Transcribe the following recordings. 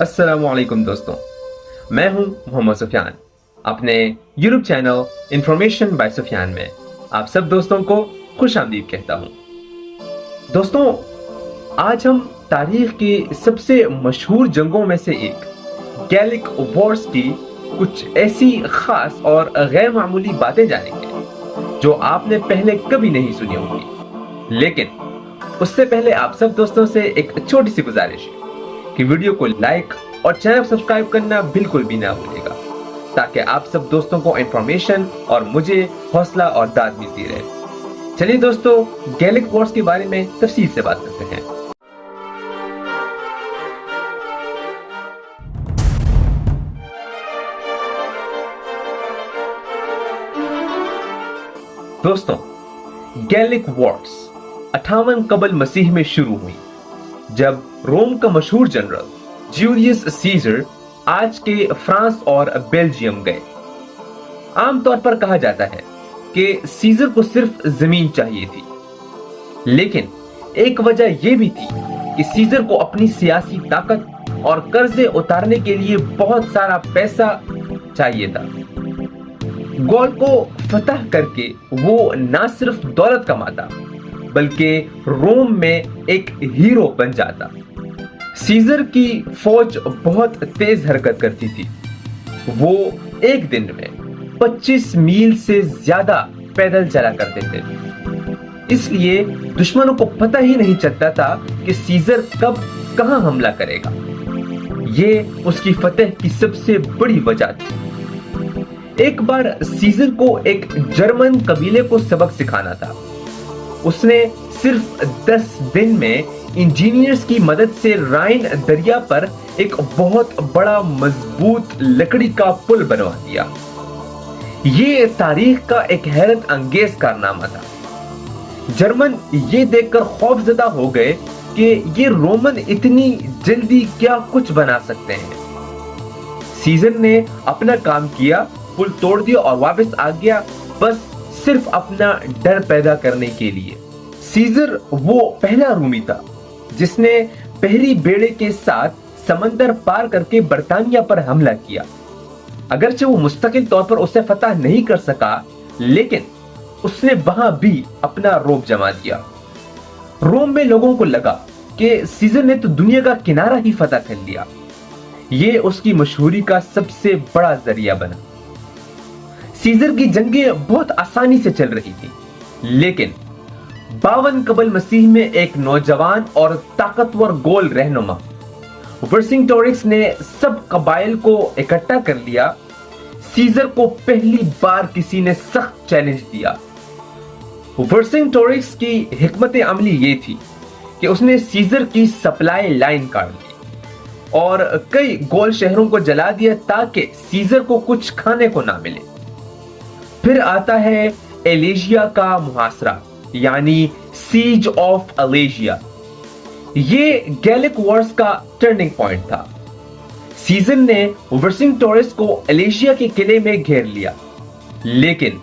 अस्सलामुअलैकुम दोस्तों, मैं हूं मोहम्मद सुफियान। अपने YouTube channel information by Sufiyan में आप सब दोस्तों को खुश आमदीद कहता हूं। दोस्तों, आज हम तारीख की सबसे मशहूर जंगों में से एक गैलिक वॉर्स की कुछ ऐसी खास और गैर मामूली बातें जानेंगे जो आपने पहले कभी नहीं सुनी होंगी। लेकिन उससे पहले आप सब दोस्तों से एक छोटी सी गुजारिश है कि वीडियो को लाइक और चैनल सब्सक्राइब करना बिल्कुल भी ना भूलिएगा, ताकि आप सब दोस्तों को इंफॉर्मेशन और मुझे हौसला और दाद मिलती रहे। चलिए दोस्तों, गैलिक वॉर्स के बारे में तफसील से बात करते हैं। दोस्तों, गैलिक वॉर्स 58 कबल मसीह में शुरू हुई, जब रोम का मशहूर जनरल जूलियस सीजर आज के फ्रांस और बेल्जियम गए। आमतौर पर कहा जाता है कि सीजर को सिर्फ जमीन चाहिए थी, लेकिन एक वजह यह भी थी कि सीजर को अपनी सियासी ताकत और कर्जे उतारने के लिए बहुत सारा पैसा चाहिए था। गॉल को फतह करके वो ना सिर्फ दौलत कमाता, बल्कि रोम में एक हीरो बन जाता। सीजर की फौज बहुत तेज हरकत करती थी। वो एक दिन में 25 मील से ज्यादा पैदल चला करते थे, इसलिए दुश्मनों को पता ही नहीं चलता था कि सीजर कब कहां हमला करेगा। ये उसकी फतह की सबसे बड़ी वजह थी। एक बार सीजर को एक जर्मन कबीले को सबक सिखाना था। उसने सिर्फ 10 दिन में इंजीनियर्स की मदद से राइन दरिया पर एक बहुत बड़ा मजबूत लकड़ी का पुल बनवा दिया। ये तारीख का एक हैरत अंगेज कारनामा था। जर्मन ये देखकर खौफजदा हो गए कि ये रोमन इतनी जल्दी क्या कुछ बना सकते हैं। सीजर ने अपना काम किया, पुल तोड़ दिया और वापस आ गया, बस सिर्फ अपना डर पैदा करने के लिए। सीजर वो पहला रोमी था जिसने पहली बेड़े के साथ समंदर पार करके बर्तानिया पर हमला किया। अगरचे वो मुस्तकिल तौर पर उसे फतह नहीं कर सका, लेकिन उसने वहां भी अपना रोब जमा दिया। रोम में लोगों को लगा कि सीजर ने तो दुनिया का किनारा ही फतह कर लिया। ये उसकी मशहूरी का सबसे बड़ा जरिया बना। सीजर की जंगें बहुत आसानी से चल रही थी, लेकिन 52 कबल मसीह में एक नौजवान और ताकतवर गोल रहनुमा वर्सिंगटोरिक्स ने सब कबाइल को इकट्ठा कर लिया। सीजर को पहली बार किसी ने सख्त चैलेंज दिया। वर्सिंगटोरिक्स की हिकमत अमली ये थी कि उसने सीजर की सप्लाई लाइन काट दी और कई गोल शहरों को जला दिया ताकि सीजर को कुछ खाने को ना मिले। फिर आता है एलेशिया का मुहासरा, यानी सीज ऑफ अलेशिया। ये गैलिक वॉर्स का टर्निंग पॉइंट था। सीजर ने वर्सिंगटोरिक्स को एलेशिया के किले में घेर लिया, लेकिन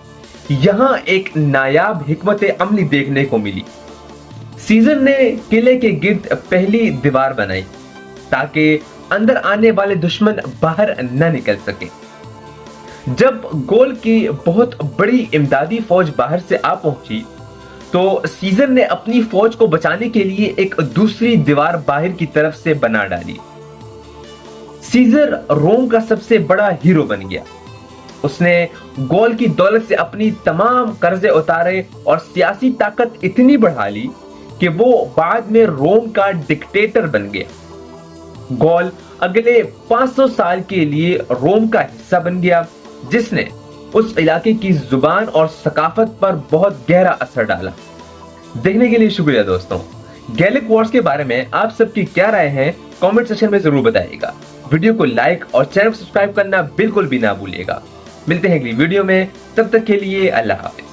यहां एक नायाब हिकमत अमली देखने को मिली। सीजर ने किले के गिर्द पहली दीवार बनाई ताकि अंदर आने वाले दुश्मन बाहर न निकल सके। जब गोल की बहुत बड़ी इमदादी फौज बाहर से आ पहुंची, तो सीजर ने अपनी फौज को बचाने के लिए एक दूसरी दीवार बाहर की तरफ से बना डाली। सीजर रोम का सबसे बड़ा हीरो बन गया। उसने गोल की दौलत से अपनी तमाम कर्जे उतारे और सियासी ताकत इतनी बढ़ा ली कि वो बाद में रोम का डिक्टेटर बन गया। गोल अगले 500 साल के लिए रोम का हिस्सा बन गया, जिसने उस इलाके की जुबान और सकाफत पर बहुत गहरा असर डाला। देखने के लिए शुक्रिया दोस्तों। गैलिक वॉर्स के बारे में आप सबकी क्या राय है, कमेंट सेक्शन में जरूर बताइएगा। वीडियो को लाइक और चैनल सब्सक्राइब करना बिल्कुल भी ना भूलिएगा। मिलते हैं अगली वीडियो में, तब तक के लिए अल्लाह हाफिज।